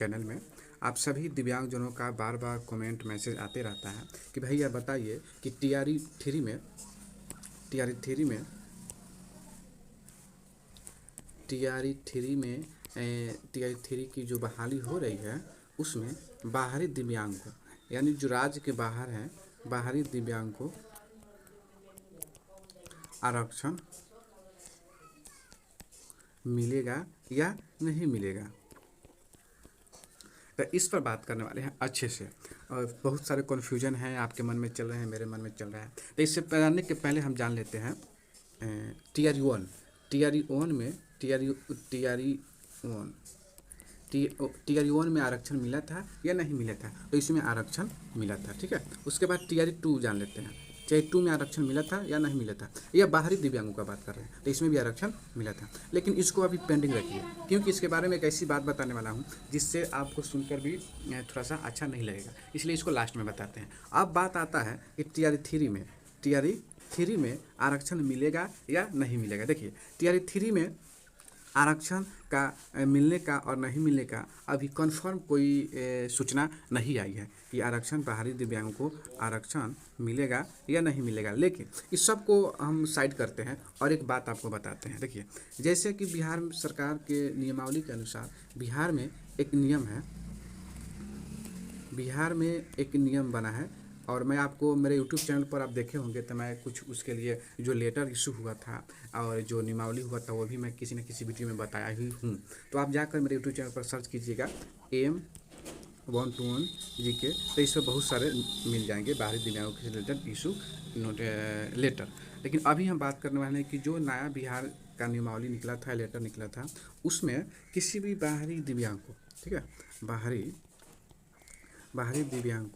Channel में आप सभी दिव्यांगजनों का बार बार कमेंट मैसेज आते रहता है कि भैया बताइए कि टीआरई थ्री में टीआरई थ्री में टीआरई थ्री में टीआरई थ्री की जो बहाली हो रही है उसमें बाहरी दिव्यांग को यानी जो राज्य के बाहर हैं बाहरी दिव्यांग को आरक्षण मिलेगा या नहीं मिलेगा। तो इस पर बात करने वाले हैं अच्छे से। और बहुत सारे कन्फ्यूजन हैं, आपके मन में चल रहे हैं, मेरे मन में चल रहा है। तो इससे जानने के पहले हम जान लेते हैं टीआरई वन में टीआरई वन में आरक्षण मिला था या नहीं मिला था। तो इसमें आरक्षण मिला था, ठीक है। उसके बाद टीआरई टू जान लेते हैं, टीआरई टू में आरक्षण मिला था या नहीं मिला था। यह बाहरी दिव्यांगों का बात कर रहे हैं, तो इसमें भी आरक्षण मिला था, लेकिन इसको अभी पेंडिंग रखिए, क्योंकि इसके बारे में एक ऐसी बात बताने वाला हूँ जिससे आपको सुनकर भी थोड़ा सा अच्छा नहीं लगेगा, इसलिए इसको लास्ट में बताते हैं। अब बात आता है कि टीआरई थ्री में आरक्षण मिलेगा या नहीं मिलेगा। देखिए, टीआरई थ्री में आरक्षण का मिलने का और नहीं मिलने का अभी कंफर्म कोई सूचना नहीं आई है कि आरक्षण बाहरी दिव्यांगों को आरक्षण मिलेगा या नहीं मिलेगा। लेकिन इस सब को हम साइड करते हैं और एक बात आपको बताते हैं। देखिए, जैसे कि बिहार सरकार के नियमावली के अनुसार बिहार में एक नियम बना है, और मैं आपको मेरे YouTube चैनल पर आप देखे होंगे, तो मैं कुछ उसके लिए जो लेटर इशू हुआ था और जो नियमावली हुआ था वो भी मैं किसी न किसी वीडियो में बताया ही हूँ। तो आप जाकर मेरे YouTube चैनल पर सर्च कीजिएगा AM121 GK, तो इस पर बहुत सारे मिल जाएंगे बाहरी दिव्यांगों के रिलेटेड इशू लेटर। लेकिन अभी हम बात करने वाले हैं कि जो नया बिहार का नियमावली निकला था, लेटर निकला था, उसमें किसी भी बाहरी दिव्यांग को, ठीक है, बाहरी दिव्यांग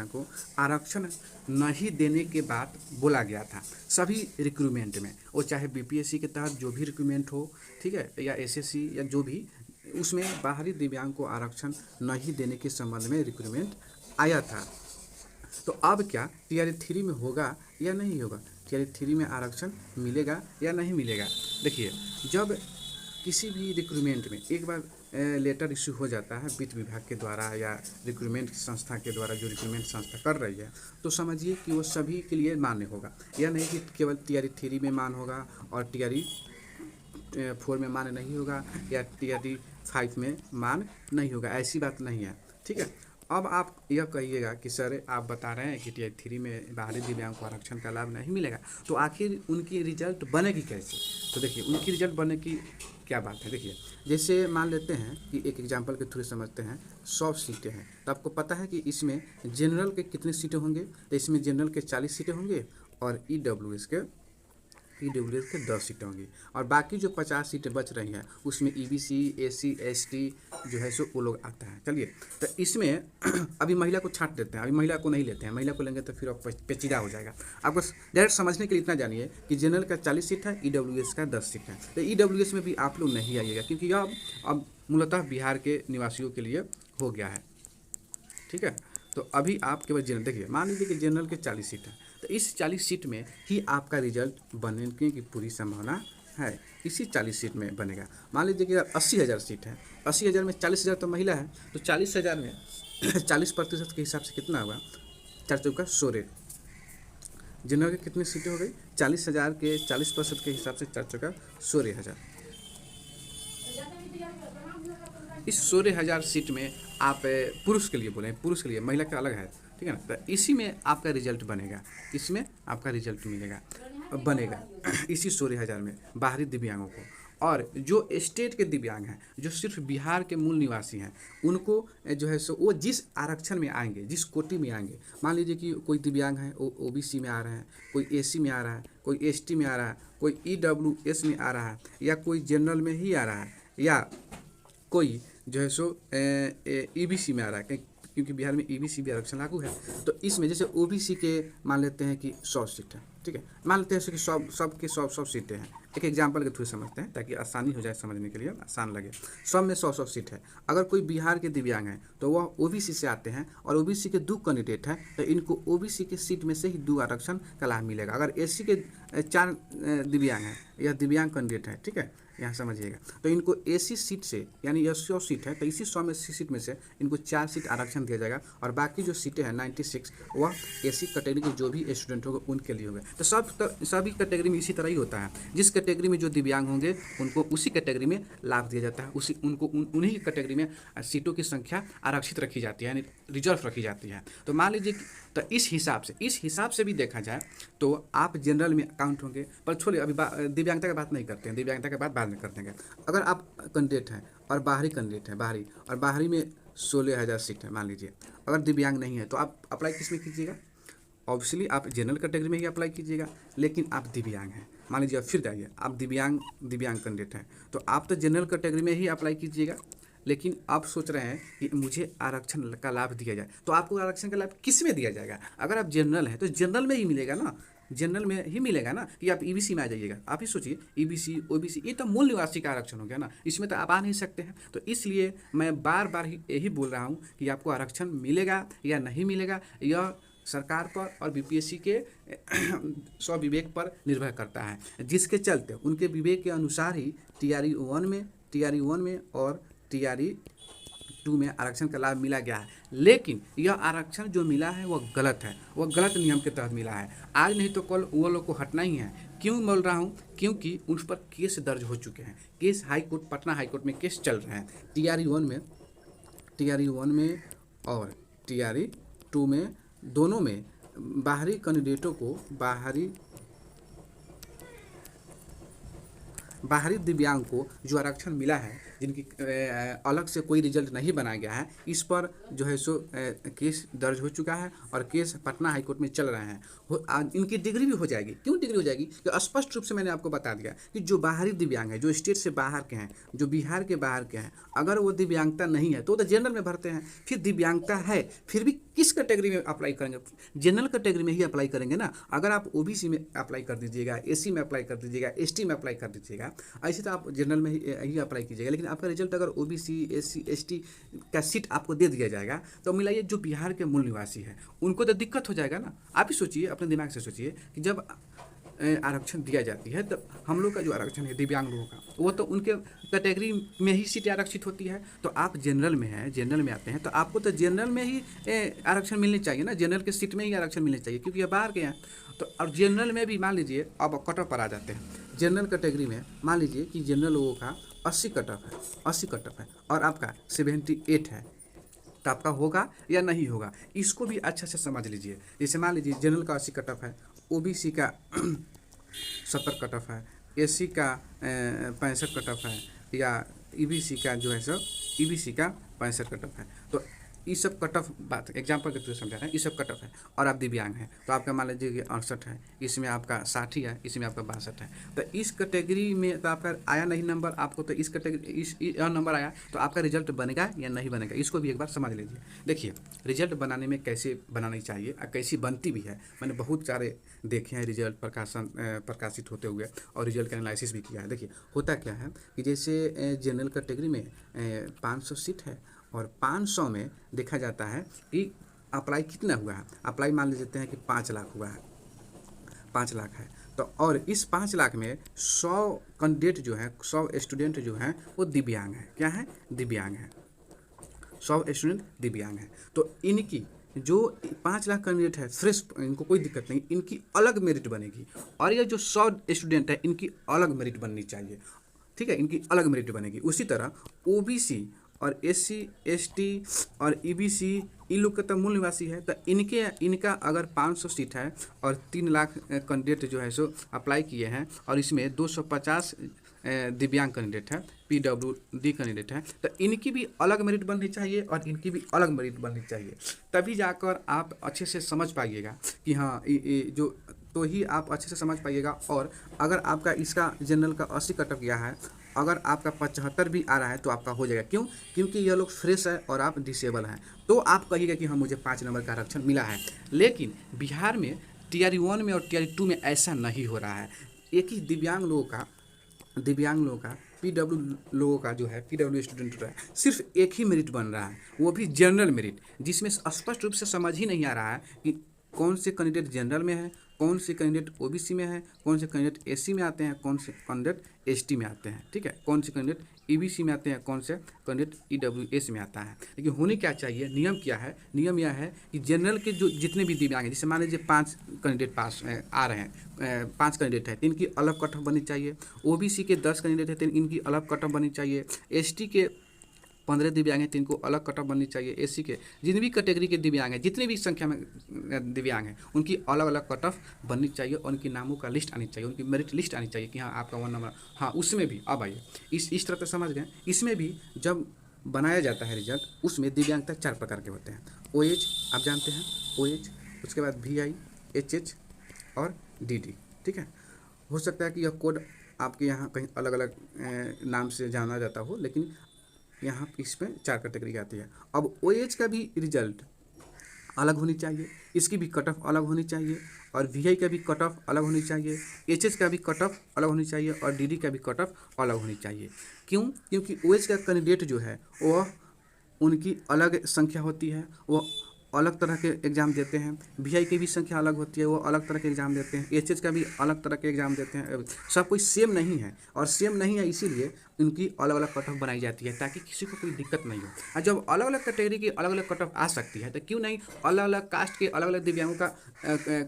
को आरक्षण नहीं देने के बाद बोला गया था सभी रिक्रूटमेंट में, वो चाहे बीपीएससी के तहत जो भी रिक्रूटमेंट हो, ठीक है, या एसएससी या जो भी, उसमें बाहरी दिव्यांग को आरक्षण नहीं देने के संबंध में रिक्रूटमेंट आया था। तो अब क्या टीआरई थ्री में होगा या नहीं होगा, टीआरई थ्री में आरक्षण मिलेगा या नहीं मिलेगा। देखिए, जब किसी भी रिक्रूटमेंट में एक बार लेटर इशू हो जाता है वित्त विभाग के द्वारा या रिक्रूटमेंट संस्था के द्वारा, जो रिक्रूटमेंट संस्था कर रही है, तो समझिए कि वो सभी के लिए मान्य होगा। यह नहीं कि केवल टीआरई थ्री में मान्य होगा और टीआरई फोर में मान्य नहीं होगा या टीआरई फाइव में मान्य नहीं होगा, ऐसी बात नहीं है, ठीक है। अब आप यह कहिएगा कि सर आप बता रहे हैं कि टीआरई थ्री में बाहरी दिव्यांग को आरक्षण का लाभ नहीं मिलेगा, तो आखिर उनकी रिजल्ट बनेगी कैसे। तो देखिए, उनकी रिजल्ट बनने की क्या बात है। देखिए, जैसे मान लेते हैं कि एक एग्जांपल के थ्रू समझते हैं, 100 सीटें हैं, तो आपको पता है कि इसमें जनरल के कितनी सीटें होंगे। तो इसमें जनरल के 40 सीटें होंगे और ईडब्ल्यूएस के 10 सीटें होंगी, और बाकी जो 50 सीटें बच रही हैं उसमें ईबीसी, एससी, एसटी जो है सो वो लोग आता है। चलिए, तो इसमें अभी महिला को छांट देते हैं, अभी महिला को नहीं लेते हैं, महिला को लेंगे तो फिर अब पेचीदा हो जाएगा। आपको डायरेक्ट समझने के लिए इतना जानिए कि जनरल का 40 सीट है, ईडब्ल्यूएस का 10 सीट है। तो ईडब्ल्यूएस में भी आप लोग नहीं आइएगा, क्योंकि यह अब मूलतः बिहार के निवासियों के लिए हो गया है, ठीक है। तो अभी आप केवल जनरल, देखिए मान लीजिए कि जनरल के 40 सीट है, तो इस 40 सीट में ही आपका रिजल्ट बनने की पूरी संभावना है, इसी 40 सीट में बनेगा। मान लीजिए कि 80,000 सीट है, 80,000 में 40,000 तो महिला है, तो 40,000 में 40% के हिसाब से कितना होगा, 4 चौका 16। जनरल के कितनी सीटें हो गई, 40,000 के 40% के हिसाब से 4 चौका 16,000। इस 16,000 सीट में आप पुरुष के लिए बोलें, पुरुष के लिए, महिला का अलग है, ठीक है ना। तो इसी में आपका रिजल्ट बनेगा, इसमें आपका रिजल्ट मिलेगा, बनेगा इसी 16,000 में बाहरी दिव्यांगों को। और जो स्टेट के दिव्यांग हैं, जो सिर्फ बिहार के मूल निवासी हैं, उनको जो है सो वो जिस आरक्षण में आएंगे, जिस कोटि में आएंगे, मान लीजिए कि कोई दिव्यांग है वो ओबीसी में आ रहे हैं, कोई एससी में आ रहा है, कोई एसटी में आ रहा है, कोई ईडब्ल्यूएस में आ रहा है, या कोई जनरल में ही आ रहा है, या कोई जो है सो ईबीसी में आ रहा है, क्योंकि बिहार में ईबीसी भी आरक्षण लागू है। तो इसमें जैसे ओबीसी के मान लेते हैं कि 100 सीट है, ठीक है, मान लेते हैं कि सब के 100 सीटें हैं। एक एग्जांपल के थ्रू समझते हैं ताकि आसानी हो जाए, समझने के लिए आसान लगे। सब में 100 सीट है। अगर कोई बिहार के दिव्यांग हैं तो वह ओबीसी से आते हैं, और ओबीसी के 2 कैंडिडेट हैं, तो इनको ओबीसी के सीट में से ही 2 आरक्षण का लाभ मिलेगा। अगर एससी के 4 दिव्यांग हैं या दिव्यांग कैंडिडेट हैं, ठीक है, यहाँ समझिएगा। तो इनको एसी सीट से, यानी 100 सीट है तो इसी 100 में सीट में से इनको 4 सीट आरक्षण दिया जाएगा और बाकी जो सीटें हैं 96 वह एसी कैटेगरी के जो भी स्टूडेंट होंगे उनके लिए होंगे। तो सभी कैटेगरी में इसी तरह ही होता है। जिस कैटेगरी में जो दिव्यांग होंगे उनको उसी कैटेगरी में लाभ दिया जाता है, उन्हीं कैटेगरी में सीटों की संख्या आरक्षित रखी जाती है, यानी रिजर्व रखी जाती है। तो मान लीजिए तो इस हिसाब से भी देखा जाए तो आप जनरल में काउंट होंगे। पर छोड़िए, अभी दिव्यांगता की बात नहीं करते हैं, दिव्यांगता के बाद में कर देंगे। अगर आप कैंडिडेट हैं और बाहरी कैंडिडेट हैं, बाहरी में 16,000 सीट है मान लीजिए, अगर दिव्यांग नहीं है तो आप अप्लाई किस में कीजिएगा? ऑब्वियसली आप जनरल कैटेगरी में ही अप्लाई कीजिएगा। लेकिन आप दिव्यांग हैं, मान लीजिए फिर जाइए, आप दिव्यांग कैंडिडेट हैं तो आप तो जनरल कैटेगरी में ही अप्लाई कीजिएगा। लेकिन आप सोच रहे हैं कि मुझे आरक्षण का लाभ दिया जाए, तो आपको आरक्षण का लाभ किस में दिया जाएगा? अगर आप जनरल हैं तो जनरल में ही मिलेगा ना, जनरल में ही मिलेगा ना कि आप ईबीसी में आ जाइएगा। आप ही सोचिए, ईबीसी ओबीसी ये तो मूल निवासी का आरक्षण हो गया ना, इसमें तो आप आ नहीं सकते हैं। तो इसलिए मैं बार बार यही बोल रहा हूँ कि आपको आरक्षण मिलेगा या नहीं मिलेगा यह सरकार पर और बीपीएससी के स्वविवेक पर निर्भर करता है, जिसके चलते उनके विवेक के अनुसार ही टीआरई 1 में और टीआरई 2 में आरक्षण का लाभ मिला गया है। लेकिन यह आरक्षण जो मिला है वह गलत है, वह गलत नियम के तहत मिला है। आज नहीं तो कल वो लोग को हटना ही है। क्यों बोल रहा हूँ? क्योंकि उन पर केस दर्ज हो चुके हैं, केस पटना हाई कोर्ट में केस चल रहे हैं। टीआरई 1 में और टीआरई 2 में, दोनों में बाहरी कैंडिडेटों को, बाहरी दिव्यांग को जो आरक्षण मिला है, जिनकी अलग से कोई रिजल्ट नहीं बनाया गया है, इस पर जो है सो केस दर्ज हो चुका है और केस पटना हाईकोर्ट में चल रहे हैं। इनकी डिग्री भी हो जाएगी। क्यों डिग्री हो जाएगी? कि स्पष्ट रूप से मैंने आपको बता दिया कि जो बाहरी दिव्यांग है, जो स्टेट से बाहर के हैं, जो बिहार के बाहर के हैं, अगर वो दिव्यांगता नहीं है तो जनरल में भरते हैं। फिर दिव्यांगता है फिर भी किस कैटेगरी में अप्लाई करेंगे? जनरल कैटेगरी में ही अप्लाई करेंगे ना। अगर आप ओबीसी में अप्लाई कर दीजिएगा, एसी में अप्लाई कर दीजिएगा, एसटी में अप्लाई कर दीजिएगा, ऐसे तो आप जनरल में ही अप्लाई कीजिएगा। लेकिन आपका रिजल्ट अगर ओबीसी, एससी, एसटी का सीट आपको दे दिया जाएगा तो मिलाइए जो बिहार के मूल निवासी है उनको तो दिक्कत हो जाएगा ना। आप ही सोचिए, अपने दिमाग से सोचिए कि जब आरक्षण दिया जाती है तो हम लोग का जो आरक्षण है दिव्यांग लोगों का, वो तो उनके कैटेगरी में ही सीटें आरक्षित होती है। तो आप जनरल में हैं, जनरल में आते हैं तो आपको तो जनरल में ही आरक्षण मिलनी चाहिए ना, जनरल के सीट में ही आरक्षण मिलनी चाहिए, क्योंकि ये बाहर के हैं। तो और जनरल में भी मान लीजिए अब कट ऑफ पर आ जाते हैं। जनरल कैटेगरी में मान लीजिए कि जनरल लोगों का 80 कट ऑफ है और आपका 78 है, तो आपका होगा या नहीं होगा, इसको भी अच्छा से समझ लीजिए। जैसे मान लीजिए जनरल का 80 कट ऑफ है, ओबीसी का 70 कट ऑफ है, एससी का 65 कट ऑफ है, या ईबीसी का जो है सो ईबीसी का 65 कट ऑफ है। तो ये सब कट ऑफ बात एग्जाम्पल के थ्रू समझा रहे हैं, ये सब कट ऑफ है। और आप दिव्यांग हैं तो आपका मान लीजिए कि 68 है, इसमें आपका 60 है, इसमें आपका 62 है। तो इस कैटेगरी में तो आपका आया नहीं नंबर, आपको तो इस कैटेगरी नंबर आया, तो आपका रिजल्ट बनेगा या नहीं बनेगा, इसको भी एक बार समझ लीजिए। देखिए रिजल्ट बनाने में कैसे बनानी चाहिए और कैसी बनती भी है, मैंने बहुत सारे देखे हैं रिजल्ट प्रकाशित होते हुए और रिजल्ट का एनालिसिस भी किया है। देखिए होता क्या है कि जैसे जनरल कैटेगरी में 500 सीट है और 500 में देखा जाता है कि अप्लाई कितना हुआ है। अप्लाई मान लेते हैं कि 5 लाख हुआ है, 5 लाख है। तो और इस 5 लाख में 100 कैंडिडेट जो है, 100 स्टूडेंट जो हैं वो दिव्यांग हैं। क्या है? दिव्यांग हैं। 100 स्टूडेंट दिव्यांग हैं। तो इनकी जो 5 लाख कैंडिडेट है फ्रेश, इनको कोई दिक्कत नहीं, इनकी अलग मेरिट बनेगी। और ये जो 100 स्टूडेंट है इनकी अलग मेरिट बननी चाहिए, ठीक है, इनकी अलग मेरिट बनेगी। उसी तरह ओबीसी और एससी, एसटी और ईबीसी, इन लोग का तो मूल निवासी है, तो इनका अगर 500 सीट है और 3 लाख कैंडिडेट जो है सो अप्लाई किए हैं और इसमें 250 दिव्यांग कैंडिडेट है, पीडब्ल्यूडी कैंडिडेट है, तो इनकी भी अलग मेरिट बननी चाहिए और इनकी भी अलग मेरिट बननी चाहिए। तभी जाकर आप अच्छे से समझ पाइएगा कि हाँ जो, तो ही आप अच्छे से समझ पाइएगा। और अगर आपका इसका जनरल का 80 कट ऑफ गया है, अगर आपका 75 भी आ रहा है तो आपका हो जाएगा। क्यों? क्योंकि ये लोग फ्रेश है और आप डिसेबल हैं, तो आप कहिएगा कि हाँ मुझे 5 नंबर का आरक्षण मिला है। लेकिन बिहार में टीआरई 1 में और टीआरई 2 में ऐसा नहीं हो रहा है। एक ही दिव्यांग लोगों का पीडब्ल्यू लोगों का जो है, पीडब्ल्यू स्टूडेंट जो है, सिर्फ एक ही मेरिट बन रहा है, वो भी जनरल मेरिट, जिसमें स्पष्ट रूप से समझ ही नहीं आ रहा है कि कौन से कैंडिडेट जनरल में है, कौन से कैंडिडेट ओबीसी में है, कौन से कैंडिडेट एससी में आते हैं, कौन से कैंडिडेट एसटी में आते हैं, ठीक है, कौन से कैंडिडेट ईबीसी में आते हैं, कौन से कैंडिडेट ईडब्ल्यूएस में आता है। लेकिन होने क्या चाहिए, नियम क्या है, नियम यह है कि जनरल के जो जितने भी दिव्यांग हैं, जैसे मान लीजिए 5 कैंडिडेट पास आ रहे हैं, 5 कैंडिडेट है तो इनकी अलग कट ऑफ बननी चाहिए। ओबीसी के 10 कैंडिडेट है तो इनकी अलग कट ऑफ बननी चाहिए। एसटी के 15 दिव्यांग हैं तो इनको अलग कट ऑफ बननी चाहिए। एससी के जितनी भी कैटेगरी के दिव्यांग हैं, जितनी भी संख्या में दिव्यांग हैं, उनकी अलग अलग कट ऑफ बननी चाहिए और उनके नामों का लिस्ट आनी चाहिए, उनकी मेरिट लिस्ट आनी चाहिए कि हाँ आपका 1 नंबर। हाँ उसमें भी अब आइए इस तरह से समझ गए। इसमें भी जब बनाया जाता है रिजल्ट, उसमें दिव्यांगता 4 प्रकार के होते हैं। OH आप जानते हैं, OH, उसके बाद VI, HH और DD, ठीक है। हो सकता है कि यह कोड आपके यहाँ कहीं अलग अलग नाम से जाना जाता हो, लेकिन यहाँ इसमें 4 कैटेगरी आती है। अब OH का भी रिजल्ट अलग होनी चाहिए, इसकी भी कट ऑफ अलग होनी चाहिए, और VI का भी कट ऑफ अलग होनी चाहिए, HH का भी कट ऑफ अलग होनी चाहिए, और DD का भी कट ऑफ अलग होनी चाहिए। क्यों? क्योंकि OH का कैंडिडेट जो है वह उनकी अलग संख्या होती है, वो अलग तरह के एग्ज़ाम देते हैं। VI की भी संख्या अलग होती है, वो अलग तरह के एग्ज़ाम देते हैं। HH का भी अलग तरह के एग्ज़ाम देते हैं। सब कोई सेम नहीं है, और सेम नहीं है इसीलिए उनकी अलग अलग कट ऑफ बनाई जाती है ताकि किसी को कोई दिक्कत नहीं हो। और जब अलग अलग कैटेगरी की अलग अलग कट ऑफ आ सकती है तो क्यों नहीं अलग अलग कास्ट के अलग अलग दिव्यांगों का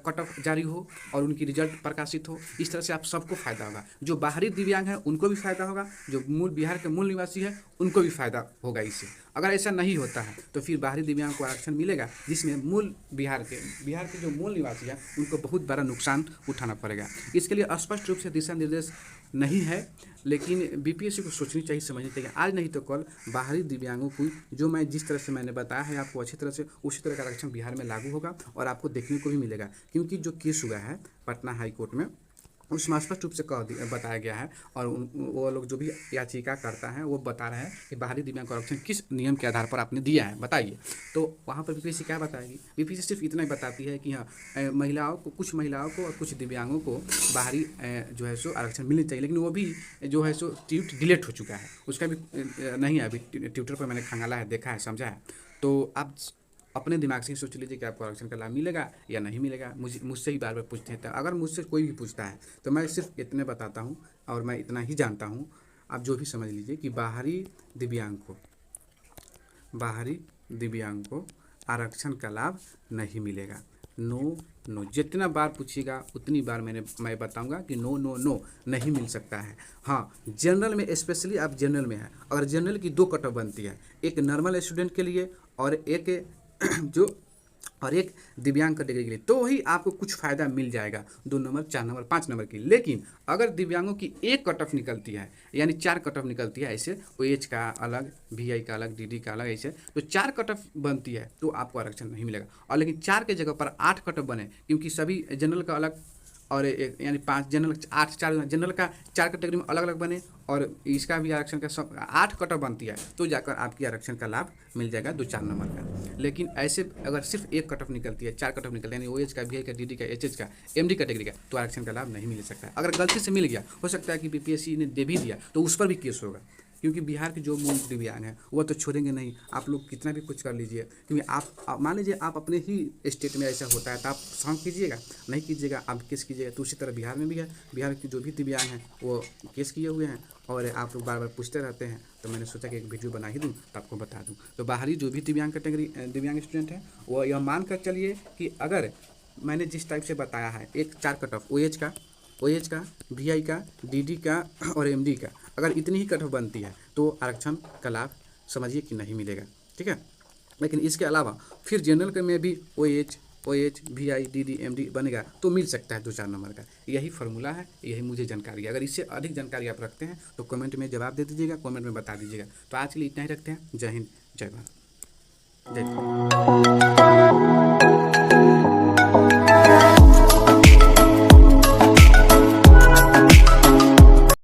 कट ऑफ जारी हो और उनकी रिजल्ट प्रकाशित हो। इस तरह से आप सबको फ़ायदा होगा, जो बाहरी दिव्यांग हैं उनको भी फ़ायदा होगा, जो मूल बिहार के मूल निवासी है उनको भी फ़ायदा होगा इससे। अगर ऐसा नहीं होता है तो फिर बाहरी दिव्यांग को आरक्षण मिलेगा, जिसमें मूल बिहार के जो मूल निवासी हैं उनको बहुत बड़ा नुकसान उठाना पड़ेगा। इसके लिए स्पष्ट रूप से दिशा निर्देश नहीं है, लेकिन बीपीएससी को सोचनी चाहिए, समझनी चाहिए। आज नहीं तो कल बाहरी दिव्यांगों को जो मैं जिस तरह से मैंने बताया है आपको अच्छी तरह से, उसी तरह का आरक्षण बिहार में लागू होगा और आपको देखने को भी मिलेगा। क्योंकि जो केस हुआ है पटना हाई कोर्ट में, उसमें स्पष्ट रूप से बताया गया है, और वो लोग जो भी याचिका करता है वो बता रहे हैं कि बाहरी दिव्यांग को आरक्षण किस नियम के आधार पर आपने दिया है, बताइए। तो वहाँ पर बीपीएससी क्या बताएगी? बीपीएससी सिर्फ इतना ही बताती है कि हाँ महिलाओं को, कुछ महिलाओं को और कुछ दिव्यांगों को बाहरी जो है सो आरक्षण मिलनी चाहिए, लेकिन वो भी जो है सो ट्वीट डिलीट हो चुका है, उसका भी नहीं है अभी। ट्विटर पर मैंने खंगाला है, देखा है, समझा है। तो आप अपने दिमाग से ही सोच लीजिए कि आपको आरक्षण का लाभ मिलेगा या नहीं मिलेगा। मुझसे ही बार बार पूछते हैं, तो अगर मुझसे कोई भी पूछता है तो मैं सिर्फ इतने बताता हूँ और मैं इतना ही जानता हूँ, आप जो भी समझ लीजिए कि बाहरी दिव्यांग को आरक्षण का लाभ नहीं मिलेगा। नो नो, जितना बार पूछिएगा उतनी बार मैं बताऊंगा कि नो नो नो, नहीं मिल सकता है। हाँ जनरल में, स्पेशली आप जनरल में है, अगर जनरल की 2 कट ऑफ बनती है, एक नॉर्मल स्टूडेंट के लिए और एक दिव्यांग कैटेगरी के लिए, तो वही आपको कुछ फ़ायदा मिल जाएगा 2 नंबर, 4 नंबर, 5 नंबर की। लेकिन अगर दिव्यांगों की 1 कट ऑफ निकलती है, यानी 4 कट ऑफ निकलती है, ऐसे OH का अलग, VI का अलग, DD का अलग, ऐसे तो 4 कट ऑफ बनती है तो आपको आरक्षण नहीं मिलेगा। और लेकिन 4 के जगह पर 8 कट ऑफ बने, क्योंकि सभी जनरल का अलग और यानी 5 जनरल, 8 4 जनरल का 4 कैटेगरी में अलग अलग बने, और इसका भी आरक्षण का सब 8 कट ऑफ बनती है, तो जाकर आपकी आरक्षण का लाभ मिल जाएगा 2-4 नंबर का। लेकिन ऐसे अगर सिर्फ 1 कट ऑफ निकलती है, 4 कट ऑफ निकलती है, यानी OH का, VI का, DD का, HH का, MD कैटेगरी का, तो आरक्षण का लाभ नहीं मिल सकता है। अगर गलती से मिल गया, हो सकता है कि बीपीएससी ने दे भी दिया तो उस पर भी केस होगा, क्योंकि बिहार के जो मूल दिव्यांग हैं वो तो छोड़ेंगे नहीं। आप लोग कितना भी कुछ कर लीजिए, क्योंकि आप मान लीजिए आप अपने ही स्टेट में ऐसा होता है तो आप सॉन्ग कीजिएगा, नहीं कीजिएगा आप केस कीजिएगा। तो उसी तरह बिहार में भी है, बिहार के जो भी दिव्यांग हैं वो केस किए हुए हैं, और आप लोग बार बार पूछते रहते हैं, तो मैंने सोचा कि एक वीडियो बना ही दूँ तो आपको बता दूँ। तो बाहरी जो भी दिव्यांग कैटेगरी दिव्यांग स्टूडेंट हैं वो यह मान कर चलिए कि अगर मैंने जिस टाइप से बताया है, एक 4 कट ऑफ OH का, VI का, DD का और MD का, अगर इतनी ही कट ऑफ बनती है तो आरक्षण का लाभ समझिए कि नहीं मिलेगा, ठीक है। लेकिन इसके अलावा फिर जनरल के में भी OH, VI, DD, MD बनेगा तो मिल सकता है 2-4 नंबर का। यही फार्मूला है, यही मुझे जानकारी है। अगर इससे अधिक जानकारी आप रखते हैं तो कमेंट में जवाब दे दीजिएगा, कमेंट में बता दीजिएगा। तो आज के लिए इतना ही रखते हैं। जय हिंद, जय भारत, जय हिंद।